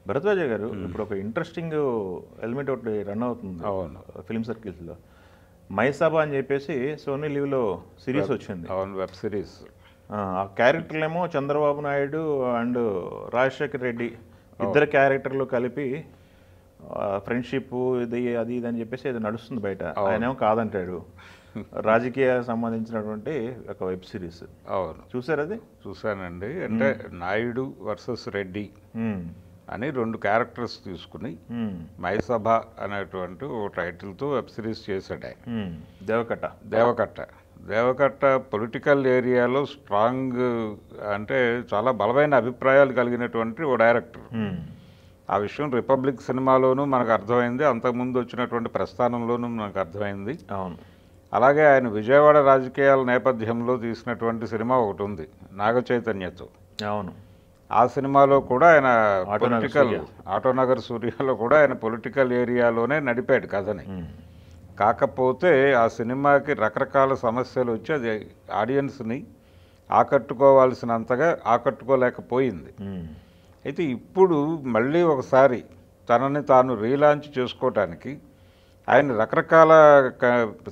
భరద్వాజ గారు ఇప్పుడు ఒక ఇంట్రెస్టింగ్ ఎలిమెంట్ ఒకటి రన్ అవుతుంది అవును. ఫిల్మ్ సర్కిల్స్లో. మైసాబా అని చెప్పేసి సోనీ లీవ్లో సిరీస్ వచ్చింది. అవును, వెబ్ సిరీస్. ఆ క్యారెక్టర్లేమో చంద్రబాబు నాయుడు అండ్ రాజశేఖర్ రెడ్డి ఇద్దరు క్యారెక్టర్లు కలిపి ఫ్రెండ్షిప్ ఇది అది ఇది అని చెప్పేసి ఇది నడుస్తుంది బయట. ఆయనేమో కాదంటాడు. రాజకీయ సంబంధించినటువంటి ఒక వెబ్ సిరీస్. అవును, చూసారు అది? చూశానండి. అంటే నాయుడు వర్సెస్ రెడ్డి అని 2 క్యారెక్టర్స్ తీసుకుని మైసభ అనేటువంటి ఓ టైటిల్తో వెబ్ సిరీస్ చేశాడు ఆయన. దేవకట్ట పొలిటికల్ ఏరియాలో స్ట్రాంగ్, అంటే చాలా బలమైన అభిప్రాయాలు కలిగినటువంటి ఓ డైరెక్టర్. ఆ విషయం రిపబ్లిక్ సినిమాలోనూ మనకు అర్థమైంది, అంతకుముందు వచ్చినటువంటి ప్రస్థానంలోనూ మనకు అర్థమైంది. అవును. అలాగే ఆయన విజయవాడ రాజకీయాల నేపథ్యంలో తీసినటువంటి సినిమా ఒకటి ఉంది నాగ చైతన్యతో. అవును. ఆ సినిమాలో కూడా ఆయన పొలిటికల్, ఆటోనగర్ సూర్యలో కూడా ఆయన పొలిటికల్ ఏరియాలోనే నడిపాడు కథని. కాకపోతే ఆ సినిమాకి రకరకాల సమస్యలు వచ్చి అది ఆడియన్స్ని ఆకట్టుకోవాల్సినంతగా ఆకట్టుకోలేకపోయింది. అయితే ఇప్పుడు మళ్ళీ ఒకసారి తనని తాను రీలాంచ్ చేసుకోవటానికి ఆయన రకరకాల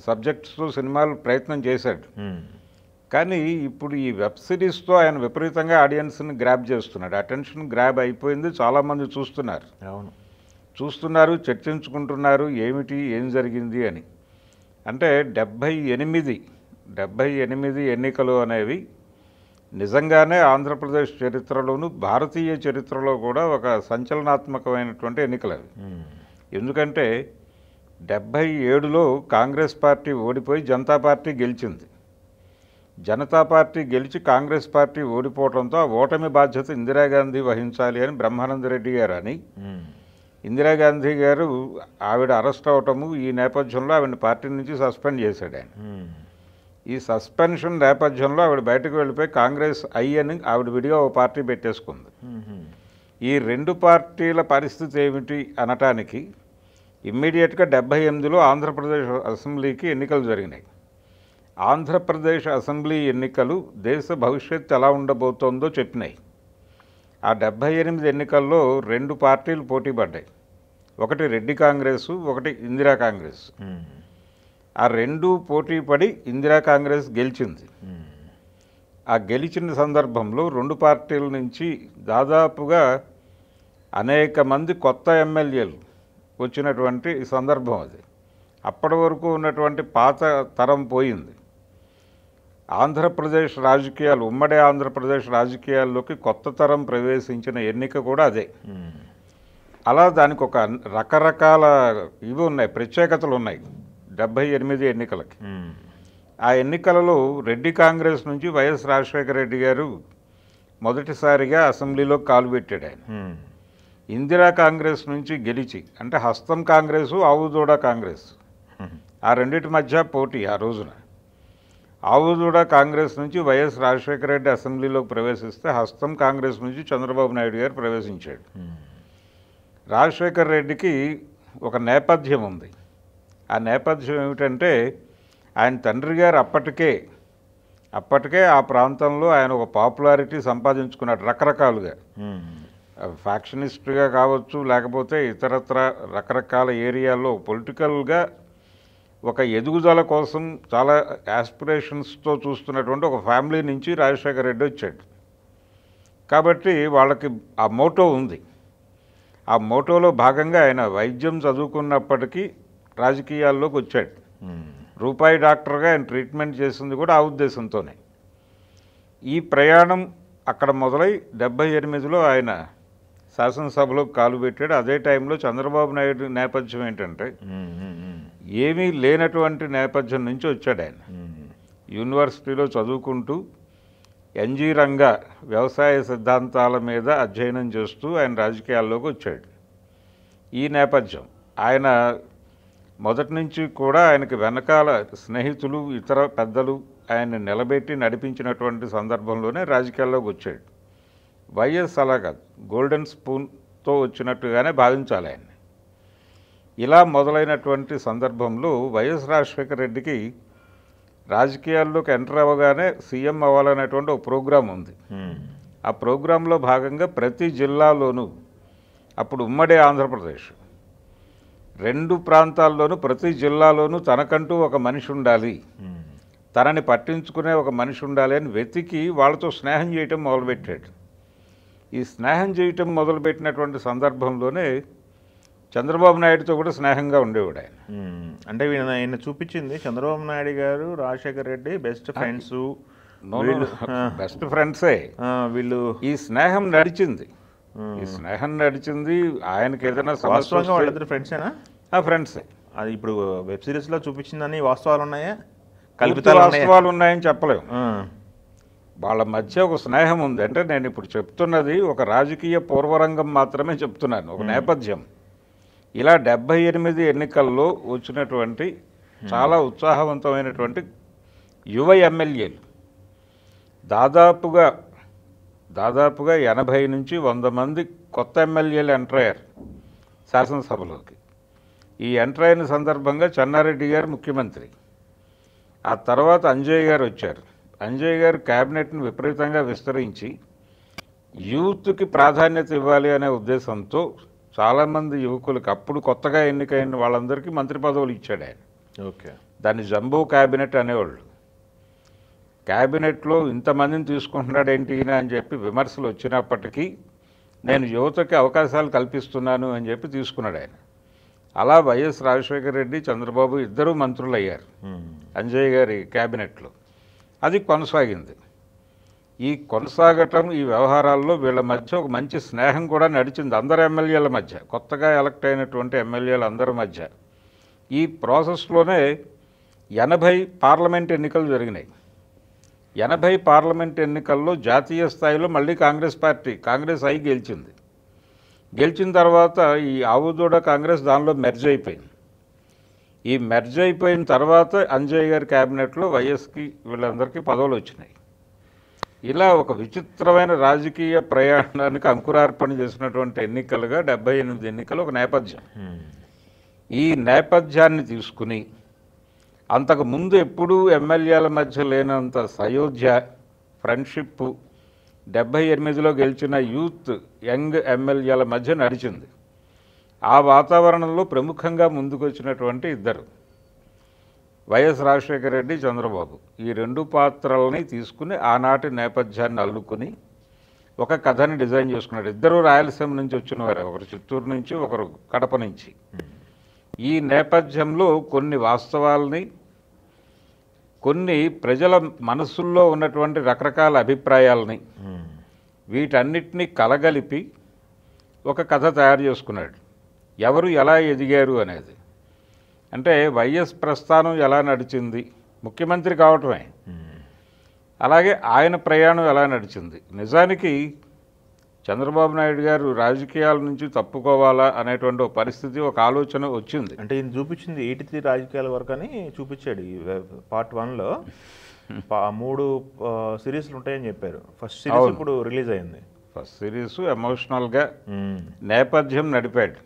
సబ్జెక్ట్స్తో సినిమాలు ప్రయత్నం చేశాడు. కానీ ఇప్పుడు ఈ వెబ్ సిరీస్తో ఆయన విపరీతంగా ఆడియన్స్ని గ్రాబ్ చేస్తున్నాడు. అటెన్షన్ గ్రాబ్ అయిపోయింది, చాలామంది చూస్తున్నారు. అవును, చూస్తున్నారు, చర్చించుకుంటున్నారు ఏం జరిగింది అని. అంటే 78 ఎన్నికలు అనేవి నిజంగానే ఆంధ్రప్రదేశ్ చరిత్రలోను భారతీయ చరిత్రలో కూడా ఒక సంచలనాత్మకమైనటువంటి ఎన్నికలు అవి. ఎందుకంటే 77లో కాంగ్రెస్ పార్టీ ఓడిపోయి జనతా పార్టీ గెలిచింది. జనతా పార్టీ గెలిచి కాంగ్రెస్ పార్టీ ఓడిపోవడంతో ఆ ఓటమి బాధ్యత ఇందిరాగాంధీ వహించాలి అని బ్రహ్మానందరెడ్డి గారు అని, ఇందిరాగాంధీ గారు ఆవిడ అరెస్ట్ అవటము, ఈ నేపథ్యంలో ఆవిడ పార్టీ నుంచి సస్పెండ్ చేశాడు ఆయన. ఈ సస్పెన్షన్ నేపథ్యంలో ఆవిడ బయటకు వెళ్ళిపోయి కాంగ్రెస్ అని ఆవిడ విడిగా ఓ పార్టీ పెట్టేసుకుంది. ఈ 2 పార్టీల పరిస్థితి ఏమిటి అనటానికి ఇమ్మీడియట్గా 78లో ఆంధ్రప్రదేశ్ అసెంబ్లీకి ఎన్నికలు జరిగినాయి. ఆంధ్రప్రదేశ్ అసెంబ్లీ ఎన్నికలు దేశ భవిష్యత్తు ఎలా ఉండబోతోందో చెప్పినాయి. ఆ 78 ఎన్నికల్లో 2 పార్టీలు పోటీ పడ్డాయి. ఒకటి రెడ్డి కాంగ్రెస్, ఒకటి ఇందిరా కాంగ్రెస్. ఆ 2 పోటీ పడి ఇందిరా కాంగ్రెస్ గెలిచింది. ఆ గెలిచిన సందర్భంలో 2 పార్టీల నుంచి దాదాపుగా అనేక మంది కొత్త ఎమ్మెల్యేలు వచ్చినటువంటి సందర్భం అది. అప్పటి వరకు ఉన్నటువంటి పాత తరం పోయింది. ఆంధ్రప్రదేశ్ రాజకీయాలు, ఉమ్మడి ఆంధ్రప్రదేశ్ రాజకీయాల్లోకి కొత్త తరం ప్రవేశించిన ఎన్నిక కూడా అదే. అలా దానికి ఒక రకరకాల ఇవి ఉన్నాయి, ప్రత్యేకతలు ఉన్నాయి 78 ఎన్నికలకి. ఆ ఎన్నికలలో రెడ్డి కాంగ్రెస్ నుంచి వైఎస్ రాజశేఖర రెడ్డి గారు మొదటిసారిగా అసెంబ్లీలో కాలు పెట్టాడు ఆయన. ఇందిరా కాంగ్రెస్ నుంచి గెలిచి, అంటే హస్తం కాంగ్రెసు, ఆవుదూడ కాంగ్రెస్, ఆ రెండింటి మధ్య పోటీ ఆ రోజున. ఆవుదూడ కాంగ్రెస్ నుంచి వైఎస్ రాజశేఖర రెడ్డి అసెంబ్లీలోకి ప్రవేశిస్తే హస్తం కాంగ్రెస్ నుంచి చంద్రబాబు నాయుడు గారు ప్రవేశించాడు. రాజశేఖర రెడ్డికి ఒక నేపథ్యం ఉంది. ఆ నేపథ్యం ఏమిటంటే ఆయన తండ్రి గారు అప్పటికే ఆ ప్రాంతంలో ఆయన ఒక పాపులారిటీ సంపాదించుకున్నాడు రకరకాలుగా. ఫ్యాక్షనిస్ట్గా కావచ్చు, లేకపోతే ఇతరత్ర రకరకాల ఏరియాల్లో పొలిటికల్గా ఒక ఎదుగుదల కోసం చాలా యాస్పిరేషన్స్తో చూస్తున్నటువంటి ఒక ఫ్యామిలీ నుంచి రాజశేఖర రెడ్డి వచ్చాడు. కాబట్టి వాళ్ళకి ఆ మోటో ఉంది. ఆ మోటోలో భాగంగా ఆయన వైద్యం చదువుకున్నప్పటికీ రాజకీయాల్లోకి వచ్చాడు. రూపాయి డాక్టర్గా ఆయన ట్రీట్మెంట్ చేసింది కూడా ఆ ఉద్దేశంతోనే. ఈ ప్రయాణం అక్కడ మొదలై 78లో ఆయన శాసనసభలో కాలు పెట్టాడు. అదే టైంలో చంద్రబాబు నాయుడు నేపథ్యం ఏంటంటే ఏమీ లేనటువంటి నేపథ్యం నుంచి వచ్చాడు ఆయన. యూనివర్సిటీలో చదువుకుంటూ ఎన్జీ రంగా వ్యవసాయ సిద్ధాంతాల మీద అధ్యయనం చేస్తూ ఆయన రాజకీయాల్లోకి వచ్చాడు. ఈ నేపథ్యం ఆయన మొదటి నుంచి కూడా ఆయనకి వెనకాల స్నేహితులు, ఇతర పెద్దలు ఆయన్ని నిలబెట్టి నడిపించినటువంటి సందర్భంలోనే రాజకీయాల్లోకి వచ్చాడు. వైఎస్ అలా కాదు, గోల్డెన్ స్పూన్తో వచ్చినట్టుగానే భావించాలి ఆయన్ని. ఇలా మొదలైనటువంటి సందర్భంలో వైఎస్ రాజశేఖర రెడ్డికి రాజకీయాల్లోకి ఎంటర్ అవ్వగానే సీఎం అవ్వాలనేటువంటి ఒక ప్రోగ్రాం ఉంది. ఆ ప్రోగ్రాంలో భాగంగా ప్రతి జిల్లాలోనూ అప్పుడు ఉమ్మడి ఆంధ్రప్రదేశ్ 2 ప్రాంతాల్లోనూ ప్రతి జిల్లాలోనూ తనకంటూ ఒక మనిషి ఉండాలి, తనని పట్టించుకునే ఒక మనిషి ఉండాలి అని వెతికి వాళ్ళతో స్నేహం చేయటం మొదలుపెట్టాడు. ఈ స్నేహం చేయటం మొదలుపెట్టినటువంటి సందర్భంలోనే చంద్రబాబు నాయుడుతో కూడా స్నేహంగా ఉండేవాడు ఆయన. అంటే ఆయన చూపించింది చంద్రబాబు నాయుడు గారు, Rajasekhara Reddy best friends, best ఫ్రెండ్సే వీళ్ళు. ఈ స్నేహం నడిచింది, ఈ స్నేహం నడిచింది. ఆయనకి ఏదైనా వాస్తవంగా వాళ్ళిద్దరు ఫ్రెండ్సేనా? ఫ్రెండ్సే. అది ఇప్పుడు వెబ్ సిరీస్లో చూపించిందని వాస్తవాలు ఉన్నాయా? వాస్తవాలు ఉన్నాయని చెప్పలేము. వాళ్ళ మధ్య ఒక స్నేహం ఉంది. అంటే నేను ఇప్పుడు చెప్తున్నది ఒక రాజకీయ పూర్వరంగం మాత్రమే చెప్తున్నాను, ఒక నేపథ్యం. ఇలా 78 ఎన్నికల్లో వచ్చినటువంటి చాలా ఉత్సాహవంతమైనటువంటి యువ ఎమ్మెల్యేలు దాదాపుగా 80 నుంచి 100 మంది కొత్త ఎమ్మెల్యేలు ఎంటర్ అయ్యారు శాసనసభలోకి. ఈ ఎంటర్ అయిన సందర్భంగా చెన్నారెడ్డి గారు ముఖ్యమంత్రి, ఆ తర్వాత అంజయ్య గారు వచ్చారు. అంజయ్య గారు క్యాబినెట్ను విపరీతంగా విస్తరించి యూత్కి ప్రాధాన్యత ఇవ్వాలి అనే ఉద్దేశంతో చాలామంది యువకులకు అప్పుడు కొత్తగా ఎన్నికైన వాళ్ళందరికీ మంత్రి పదవులు ఇచ్చాడు ఆయన. ఓకే. దాన్ని జంబో క్యాబినెట్ అనేవాళ్ళు. క్యాబినెట్లో ఇంతమందిని తీసుకుంటున్నాడు ఏంటి అని చెప్పి విమర్శలు వచ్చినప్పటికీ నేను యువతకి అవకాశాలు కల్పిస్తున్నాను అని చెప్పి తీసుకున్నాడు ఆయన. అలా వైఎస్ రాజశేఖర రెడ్డి, చంద్రబాబు ఇద్దరూ మంత్రులు అయ్యారు అంజయ్య గారి క్యాబినెట్లో. అది కొనసాగింది. ఈ కొనసాగటం, ఈ వ్యవహారాల్లో వీళ్ళ మధ్య ఒక మంచి స్నేహం కూడా నడిచింది అందరు ఎమ్మెల్యేల మధ్య, కొత్తగా ఎలక్ట్ అయినటువంటి ఎమ్మెల్యేలు అందరి మధ్య. ఈ ప్రాసెస్లోనే 80 పార్లమెంట్ ఎన్నికలు జరిగినాయి. 80 పార్లమెంట్ ఎన్నికల్లో జాతీయ స్థాయిలో మళ్ళీ కాంగ్రెస్ అయి గెలిచింది. గెలిచిన తర్వాత ఈ ఆవుదూడ కాంగ్రెస్ దానిలో మెర్జ్ అయిపోయింది. ఈ మెర్జ్ అయిపోయిన తర్వాత అంజయ్య గారి క్యాబినెట్లో వైఎస్కి వీళ్ళందరికీ పదవులు వచ్చినాయి. ఇలా ఒక విచిత్రమైన రాజకీయ ప్రయాణానికి అంకురార్పణ చేసినటువంటి ఎన్నికలుగా 78 ఎన్నికలు ఒక నేపథ్యం. ఈ నేపథ్యాన్ని తీసుకుని అంతకు ముందు ఎప్పుడూ ఎమ్మెల్యేల మధ్య లేనంత సయోధ్య, ఫ్రెండ్షిప్ 78లో గెలిచిన యూత్ యంగ్ ఎమ్మెల్యేల మధ్య నడిచింది. ఆ వాతావరణంలో ప్రముఖంగా ముందుకు వచ్చినటువంటి ఇద్దరు వైఎస్ రాజశేఖర రెడ్డి, చంద్రబాబు. ఈ 2 పాత్రలని తీసుకుని ఆనాటి నేపథ్యాన్ని అల్లుకుని ఒక కథని డిజైన్ చేసుకున్నాడు. ఇద్దరు రాయలసీమ నుంచి వచ్చిన వారు, ఒకరు చిత్తూరు నుంచి, ఒకరు కడప నుంచి. ఈ నేపథ్యంలో కొన్ని వాస్తవాల్ని, కొన్ని ప్రజల మనసుల్లో ఉన్నటువంటి రకరకాల అభిప్రాయాలని, వీటన్నిటినీ కలగలిపి ఒక కథ తయారు చేసుకున్నాడు. ఎవరు ఎలా ఎదిగారు అనేది. అంటే వైఎస్ ప్రస్థానం ఎలా నడిచింది, ముఖ్యమంత్రి కావటమే, అలాగే ఆయన ప్రయాణం ఎలా నడిచింది. నిజానికి చంద్రబాబు నాయుడు గారు రాజకీయాల నుంచి తప్పుకోవాలా అనేటువంటి ఒక పరిస్థితి, ఒక ఆలోచన వచ్చింది. అంటే ఈయన చూపించింది 83 రాజకీయాల వరకు అని చూపించాడు. ఈ పార్ట్ 1లో 3 సిరీస్లు ఉంటాయని చెప్పారు. ఫస్ట్ సిరీస్ ఇప్పుడు రిలీజ్ అయింది. ఫస్ట్ సిరీస్ ఎమోషనల్గా నేపథ్యం నడిపాడు.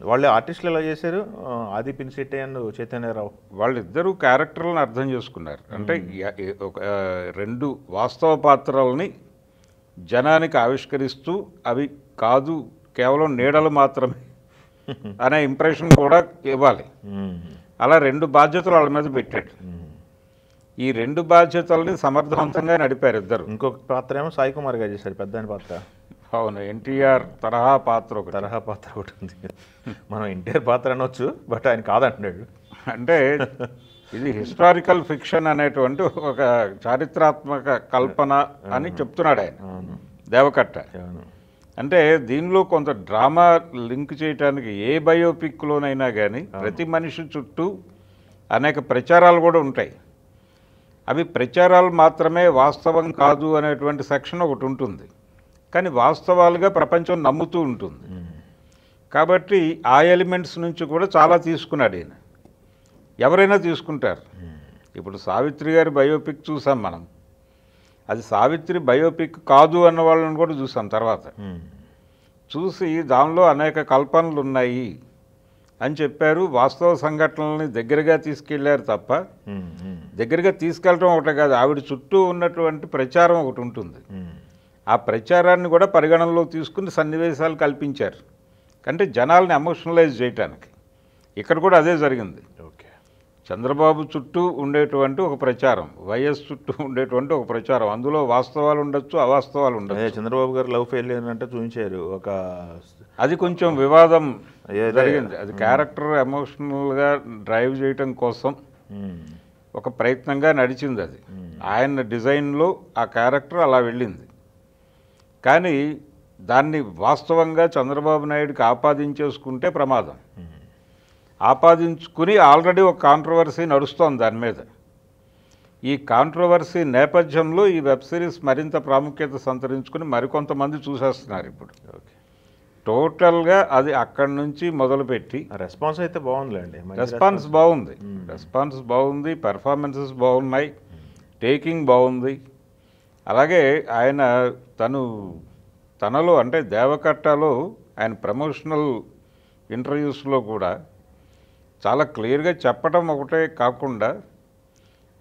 వాళ్ళు ఆర్టిస్టులు ఎలా చేశారు, ఆది పినిశెట్టి అండ్ చైతన్యరావు, వాళ్ళిద్దరూ క్యారెక్టర్లను అర్థం చేసుకున్నారు. అంటే 2 వాస్తవ పాత్రల్ని జనానికి ఆవిష్కరిస్తూ అవి కాదు కేవలం నీడలు మాత్రమే అనే ఇంప్రెషన్ కూడా ఇవ్వాలి. అలా 2 బాధ్యతలు వాళ్ళ మీద పెట్టాడు. ఈ 2 బాధ్యతల్ని సమర్థవంతంగా నడిపారు ఇద్దరు. ఇంకొక పాత్ర ఏమో సాయి కుమార్ గారు చేశారు, పెద్ద పాత్ర. అవును, ఎన్టీఆర్ తరహా పాత్ర ఒకటి ఉంది. మనం ఎన్టీఆర్ పాత్ర అనొచ్చు, బట్ ఆయన కాదంటున్నాడు. అంటే ఇది హిస్టారికల్ ఫిక్షన్ అనేటువంటి ఒక చారిత్రాత్మక కల్పన అని చెప్తున్నాడు ఆయన దేవకట్ట. అంటే దీనిలో కొంత డ్రామా లింక్ చేయడానికి ఏ బయోపిక్లోనైనా కానీ ప్రతి మనిషి చుట్టూ అనేక ప్రచారాలు కూడా ఉంటాయి. అవి ప్రచారాలు మాత్రమే, వాస్తవం కాదు అనేటువంటి సెక్షన్ ఒకటి ఉంటుంది. కానీ వాస్తవాలుగా ప్రపంచం నమ్ముతూ ఉంటుంది. కాబట్టి ఆ ఎలిమెంట్స్ నుంచి కూడా చాలా తీసుకున్నాడు ఈయన. ఎవరైనా తీసుకుంటారు. ఇప్పుడు సావిత్రి గారి బయోపిక్ చూసాం మనం. అది సావిత్రి బయోపిక్ కాదు అన్న వాళ్ళని కూడా చూసాం తర్వాత. చూసి దానిలో అనేక కల్పనలు ఉన్నాయి అని చెప్పారు. వాస్తవ సంఘటనలని దగ్గరగా తీసుకెళ్లారు తప్ప, దగ్గరగా తీసుకెళ్ళటం ఒకటే కాదు, ఆవిడ చుట్టూ ఉన్నటువంటి ప్రచారం ఒకటి ఉంటుంది. ఆ ప్రచారాన్ని కూడా పరిగణనలో తీసుకుని సన్నివేశాలు కల్పించారు. అంటే జనాల్ని ఎమోషనలైజ్ చేయటానికి. ఇక్కడ కూడా అదే జరిగింది. ఓకే. చంద్రబాబు చుట్టూ ఉండేటువంటి ఒక ప్రచారం, వైఎస్ చుట్టూ ఉండేటువంటి ఒక ప్రచారం, అందులో వాస్తవాలు ఉండొచ్చు, అవాస్తవాలు ఉండొచ్చు. చంద్రబాబు గారు లవ్ ఫెయిల్యూర్ అంటే చూపించారు. అది కొంచెం వివాదం జరిగింది. అది క్యారెక్టర్ ఎమోషనల్గా డ్రైవ్ చేయటం కోసం ఒక ప్రయత్నంగా నడిచింది. అది ఆయన డిజైన్లో ఆ క్యారెక్టర్ అలా వెళ్ళింది. కానీ దాన్ని వాస్తవంగా చంద్రబాబు నాయుడుకి ఆపాదించేసుకుంటే ప్రమాదం. ఆపాదించుకుని ఆల్రెడీ ఒక కాంట్రవర్సీ నడుస్తోంది దాని మీద. ఈ కాంట్రవర్సీ నేపథ్యంలో ఈ వెబ్ సిరీస్ మరింత ప్రాముఖ్యత సంతరించుకుని మరికొంతమంది చూసేస్తున్నారు ఇప్పుడు. టోటల్గా అది అక్కడి నుంచి మొదలుపెట్టి రెస్పాన్స్ అయితే బాగుందిలేండి. రెస్పాన్స్ బాగుంది, పెర్ఫార్మెన్సెస్ బాగున్నాయి, టేకింగ్ బాగుంది. అలాగే ఆయన తనలో అంటే దేవకట్టలో ఆయన ప్రమోషనల్ ఇంటర్వ్యూస్లో కూడా చాలా క్లియర్గా చెప్పడం ఒకటే కాకుండా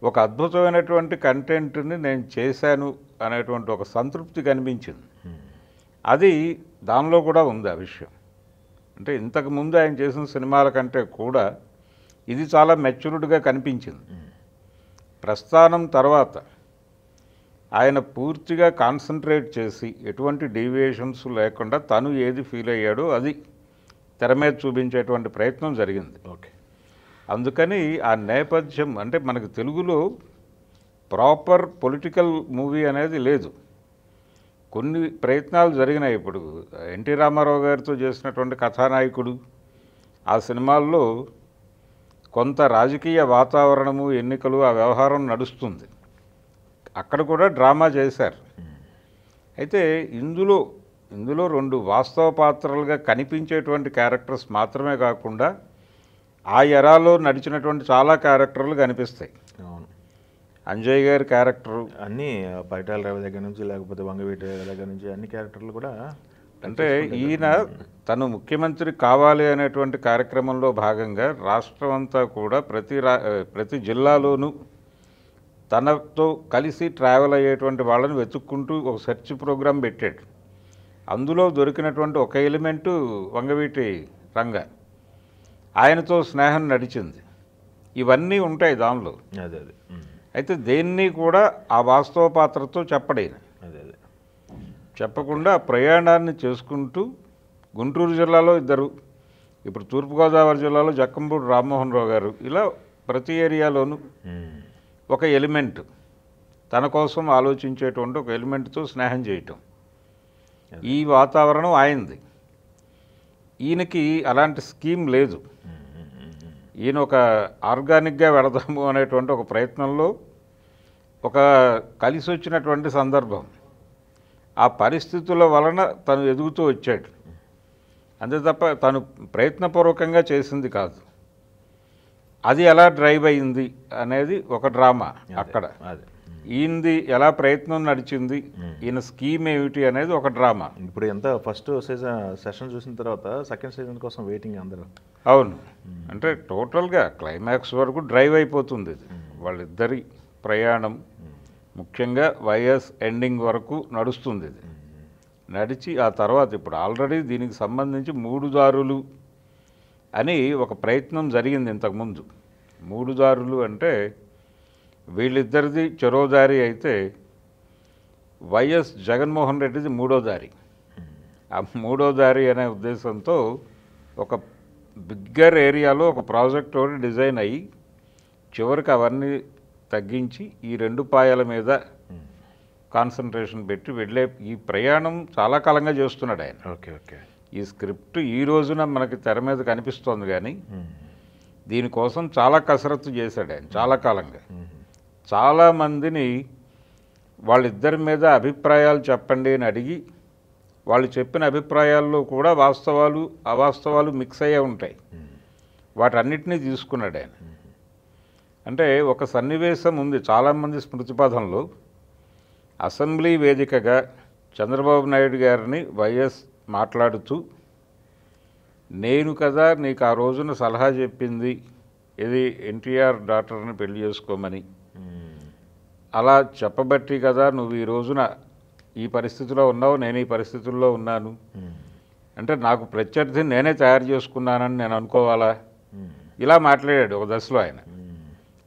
ఒక అద్భుతమైనటువంటి కంటెంట్ని నేను చేశాను అనేటువంటి ఒక సంతృప్తి కనిపించింది. అది దానిలో కూడా ఉంది ఆ విషయం. అంటే ఇంతకుముందు ఆయన చేసిన సినిమాల కంటే కూడా ఇది చాలా మెచ్యూర్డ్గా కనిపించింది. ప్రస్థానం తర్వాత ఆయన పూర్తిగా కాన్సన్ట్రేట్ చేసి ఎటువంటి డీవియేషన్స్ లేకుండా తను ఏది ఫీల్ అయ్యాడో అది తెర మీద చూపించేటువంటి ప్రయత్నం జరిగింది. ఓకే. అందుకని ఆ నేపథ్యం అంటే మనకు తెలుగులో ప్రాపర్ పొలిటికల్ మూవీ అనేది లేదు. కొన్ని ప్రయత్నాలు జరిగినాయి. ఇప్పుడు ఎన్టీ రామారావు గారితో చేసినటువంటి కథానాయకుడు, ఆ సినిమాల్లో కొంత రాజకీయ వాతావరణము, ఎన్నికలు, ఆ వ్యవహారం నడుస్తుంది. అక్కడ కూడా డ్రామా చేశారు. అయితే ఇందులో 2 వాస్తవ పాత్రలుగా కనిపించేటువంటి క్యారెక్టర్స్ మాత్రమే కాకుండా ఆ ఎరాలో నడిచినటువంటి చాలా క్యారెక్టర్లు కనిపిస్తాయి. అవును. అంజయ్ గారి క్యారెక్టరు అన్నీ పైటాల రవి దగ్గర నుంచి లేకపోతే వంగవీటి దగ్గర నుంచి అన్ని క్యారెక్టర్లు కూడా అంటే ఈయన తను ముఖ్యమంత్రి కావాలి అనేటువంటి కార్యక్రమంలో భాగంగా రాష్ట్రం అంతా కూడా ప్రతి జిల్లాలోనూ తనతో కలిసి ట్రావెల్ అయ్యేటువంటి వాళ్ళని వెతుక్కుంటూ ఒక సెర్చ్ ప్రోగ్రాం పెట్టాడు. అందులో దొరికినటువంటి ఒక ఎలిమెంటు వంగవీటి రంగ, ఆయనతో స్నేహం నడిచింది. ఇవన్నీ ఉంటాయి దానిలో. అదే అయితే దేన్ని కూడా ఆ వాస్తవ పాత్రతో చెప్పడైన చెప్పకుండా ప్రయాణాన్ని చేసుకుంటూ గుంటూరు జిల్లాలో 2, ఇప్పుడు తూర్పుగోదావరి జిల్లాలో జక్కంపూడి రామ్మోహన్ రావు గారు, ఇలా ప్రతి ఏరియాలోనూ ఒక ఎలిమెంట్, తన కోసం ఆలోచించేటువంటి ఒక ఎలిమెంట్తో స్నేహం చేయటం, ఈ వాతావరణం ఆయింది. ఈయనకి అలాంటి స్కీమ్ లేదు. ఈయన ఒక ఆర్గానిక్గా వెళదాము అనేటువంటి ఒక ప్రయత్నంలో ఒక కలిసి వచ్చినటువంటి సందర్భం, ఆ పరిస్థితుల వలన తను ఎదుగుతూ వచ్చాడు. అంతే తప్ప తను ప్రయత్నపూర్వకంగా చేసింది కాదు. అది ఎలా డ్రైవ్ అయింది అనేది ఒక డ్రామా. అక్కడ ఈయనది ఎలా ప్రయత్నం నడిచింది, ఈయన స్కీమ్ ఏమిటి అనేది ఒక డ్రామా. ఇప్పుడు ఎంత ఫస్ట్ సెషన్ చూసిన తర్వాత సెకండ్ సీజన్ కోసం వెయిటింగ్ అందరూ. అవును. అంటే టోటల్గా క్లైమాక్స్ వరకు డ్రైవ్ అయిపోతుంది ఇది. వాళ్ళిద్దరి ప్రయాణం ముఖ్యంగా వైఎస్ ఎండింగ్ వరకు నడుస్తుంది. ఇది నడిచి ఆ తర్వాత ఇప్పుడు ఆల్రెడీ దీనికి సంబంధించి 3 దారులు అని ఒక ప్రయత్నం జరిగింది ఇంతకుముందు. 3 దారులు అంటే వీళ్ళిద్దరిది చెరో దారి అయితే వైఎస్ జగన్మోహన్ రెడ్డిది 3వ దారి. ఆ 3వ దారి అనే ఉద్దేశంతో ఒక బిగ్గర్ ఏరియాలో ఒక ప్రాజెక్ట్ ఒకటి డిజైన్ అయ్యి చివరికి అవన్నీ తగ్గించి ఈ 2 పాయల మీద కాన్సన్ట్రేషన్ పెట్టి వెళ్ళే ఈ ప్రయాణం చాలా కాలంగా చేస్తున్నాడు ఆయన. ఓకే. ఈ స్క్రిప్ట్ ఈ రోజున మనకి తెర మీద కనిపిస్తోంది, కానీ దీనికోసం చాలా కసరత్తు చేశాడు ఆయన చాలా కాలంగా. చాలామందిని వాళ్ళిద్దరి మీద అభిప్రాయాలు చెప్పండి అని అడిగి, వాళ్ళు చెప్పిన అభిప్రాయాల్లో కూడా వాస్తవాలు అవాస్తవాలు మిక్స్ అయ్యే ఉంటాయి. వాటన్నిటినీ తీసుకున్నాడు ఆయన. అంటే ఒక సన్నివేశం ఉంది చాలామంది స్మృతిపథంలో. అసెంబ్లీ వేదికగా చంద్రబాబు నాయుడు గారిని వైఎస్ మాట్లాడుతూ, నేను కదా నీకు ఆ రోజున సలహా చెప్పింది ఇది ఎన్టీఆర్ డాక్టర్ని పెళ్లి చేసుకోమని, అలా చెప్పబట్టి కదా నువ్వు ఈ రోజున ఈ పరిస్థితిలో ఉన్నావు, నేను ఈ పరిస్థితుల్లో ఉన్నాను. అంటే నాకు ప్రత్యర్థి నేనే తయారు చేసుకున్నానని నేను అనుకోవాలా, ఇలా మాట్లాడాడు ఒక దశలో ఆయన.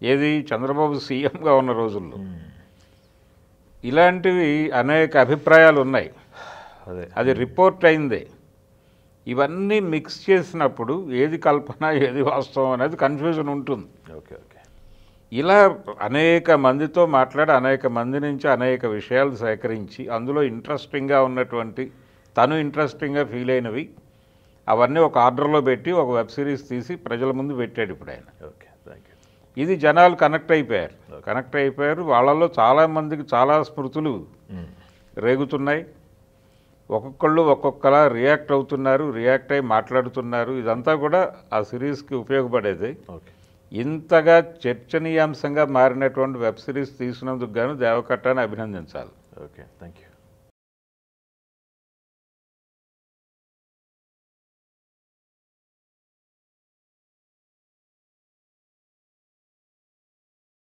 ఏది చంద్రబాబు సీఎంగా ఉన్న రోజుల్లో ఇలాంటివి అనేక అభిప్రాయాలు ఉన్నాయి. అది రిపోర్ట్ అయింది. ఇవన్నీ మిక్స్ చేసినప్పుడు ఏది కల్పన ఏది వాస్తవం అనేది కన్ఫ్యూజన్ ఉంటుంది. Okay okay. ఇలా అనేక మందితో మాట్లాడి అనేక మంది నుంచి అనేక విషయాలు సేకరించి అందులో ఇంట్రెస్టింగ్గా ఉన్నటువంటి తను ఇంట్రెస్టింగ్గా ఫీల్ అయినవి అవన్నీ ఒక ఆర్డర్లో పెట్టి ఒక వెబ్ సిరీస్ తీసి ప్రజల ముందు పెట్టాడు ఇప్పుడు ఆయన. Okay, thank you. ఇది జనాలు కనెక్ట్ అయిపోయారు. వాళ్ళలో చాలామందికి చాలా స్మృతులు రేగుతున్నాయి. ఒక్కొక్కళ్ళు ఒక్కొక్కలా రియాక్ట్ అవుతున్నారు, రియాక్ట్ అయ్యి మాట్లాడుతున్నారు. ఇదంతా కూడా ఆ సిరీస్కి ఉపయోగపడేది. ఓకే. ఇంతగా చర్చనీయాంశంగా మారినటువంటి వెబ్ సిరీస్ తీసినందుకు గాను దేవకట్టాన్ని అభినందించాలి. Okay, thank you.